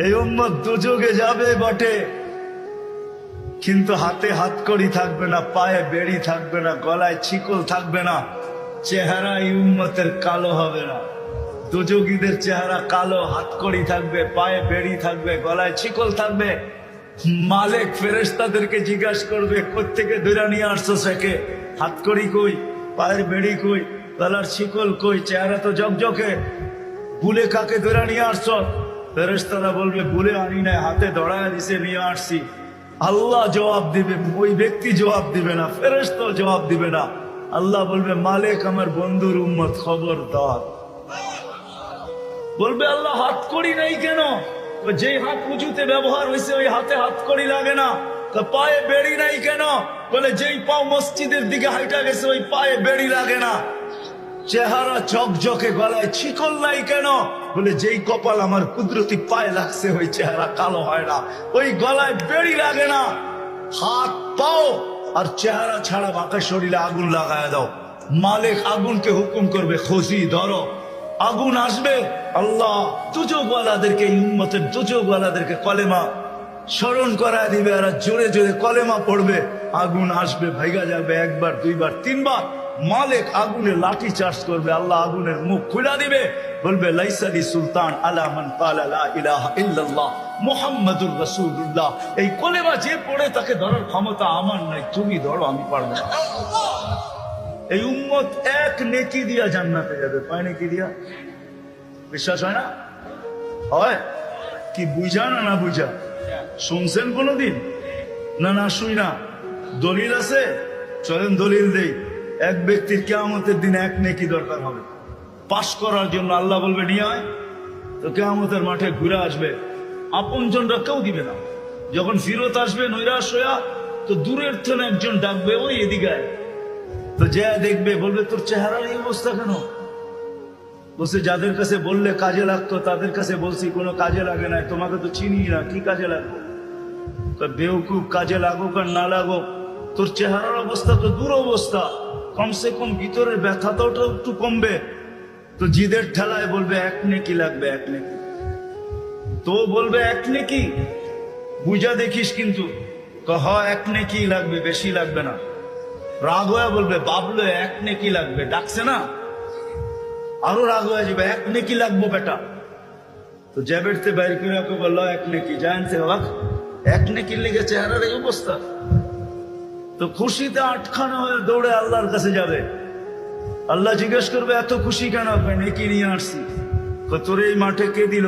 এই উম্মত দুযোগে যাবে বটে, কিন্তু হাতে হাতকড়ি থাকবে না, পায়ে বেড়ি থাকবে না, গলায় ছিকল থাকবে না, চেহারা এই উম্মতের কালো হবে না। দুযোগীদের চেহারা কালো, হাতকড়ি থাকবে, পায়ে বেড়ি থাকবে, গলায় ছিকল থাকবে। মালিক ফেরেশতাদেরকে জিজ্ঞাসা করবে, কোত্থেকে ধরে নিয়ে আসছো সেকে? হাতকড়ি কই, পায়ের বেড়ি কই, গলার ছিকল কই, চেহারা তো জকজকে, বুলে কাকে ধরে নিয়ে আসছো? ফেরেশতারা বলবে, বুলে আনি নাই, হাতে ধরায় দিছে, নিয়ে আসছি। আল্লাহ জবাব দিবে, ওই ব্যক্তি জবাব দিবে না, ফেরেশতা জবাব দিবে না। আল্লাহ বলবে, মালিক আমার বন্ধুর উম্মত, খবরদার। বলবে, আল্লাহ হাতকড়ি নাই কেন? যেই হাত উঁচুতে ব্যবহার হয়েছে ওই হাতে হাতকড়ি লাগে না। পায়ে বেড়ি নাই কেন? বলে যেই পাও মসজিদের দিকে হাইটা গেছে ওই পায়ে বেড়ি লাগে না। চেহারা ঝকঝকে, গলায় ছিকল নাই কেন? বলে যেই কপাল আমার কুদরতি পায়ে লাগছে ওই চেহারা কালো হয় না, ওই গলায় বেড়ি লাগে না। হাত পাও আর চেহারা ছাড়া বাঁকা শরীরে আগুন লাগায় দাও। মালিক আগুনকে হুকুম করবে, খুশি ধরো। আগুন আসবে, আল্লাহ দুযোগওয়ালাদেরকে, উম্মতের দুযোগওয়ালাদেরকে কলেমা স্মরণ করায় দিবে, আর জোরে জোরে কলেমা পড়বে। আগুন আসবে, ভাইগা যাবে, একবার দুইবার তিনবার। মালিক আগুনে লাঠি চার্জ করবে, আল্লাহ আগুনের মুখ খুলে দিবে, বলবে, লাইসালি সুলতান আলা মান ক্বালা লা ইলাহা ইল্লাল্লাহ মুহাম্মাদুর রাসূলুল্লাহ। এই কলেমা যে পড়ে তাকে ধরার ক্ষমতা আমার নাই, তুমি ধরো, আমি পারবো না। এই উম্মত এক নেকি দিয়া জান্নাতে যাবে। কয় নেকি দিয়া? বিশ্বাস হয় না? হয় কি? বুঝা না না বুঝা? শুনছেন কোনদিন? না না শুই না। দলিল আছে? চলেন দলিল দেই। এক ব্যক্তির কিয়ামতের দিন এক নেকি দরকার হবে পাশ করার জন্য। আল্লাহ বলবে, নিয়ে আয়। তো কিয়ামতের মাঠে ঘুরে আসবে, আপনজনরা কেউ দিবে না। যখন ফিরত আসবে নৈরাশ হইয়া, তো দূরের থেকে একজন ডাকবে, ওই এদিকে আয়। তো যে দেখবে, বলবে, তোর চেহারার এই অবস্থা কেন? বলছে, যাদের কাছে বললে কাজে লাগতো তাদের কাছে বলছি, কোনো কাজে লাগে না, তোমাকে তো চিনি না, কি কাজে লাগবে? বেউকুব, কাজে লাগুক আর না লাগুক, তোর চেহারার অবস্থা তো দুরবস্থা, কমসে কম ভিতরের ব্যথাটাও একটু কমবে। তো জিদের ঠেলায় বলবে, এক নেকি লাগবে, এক নেকি। তো বলবে, এক নেকি বুঝা দেখিস কিন্তু। এক নেকি লাগবে, বেশি লাগবে না। রাগ হয়ে বলবে, বাবলো এক নেকি লাগবে, ডাকছে না, আরো রাগ হয়ে যাবে, এক নেকি লাগবো বেটা। তো জ্যাবেটতে বাইর করে বললো, এক নেকি। জানছে বাবা, এক নেকির লেগে চেহারার এই অবস্থা। তো খুশিতে আটখানা হয়ে দৌড়ে আল্লাহর কাছে যাবে। আল্লাহ জিজ্ঞেস করবে, এত খুশি কেন? নেকি নিয়ে আসছি। তোর এই মাঠে কে দিল?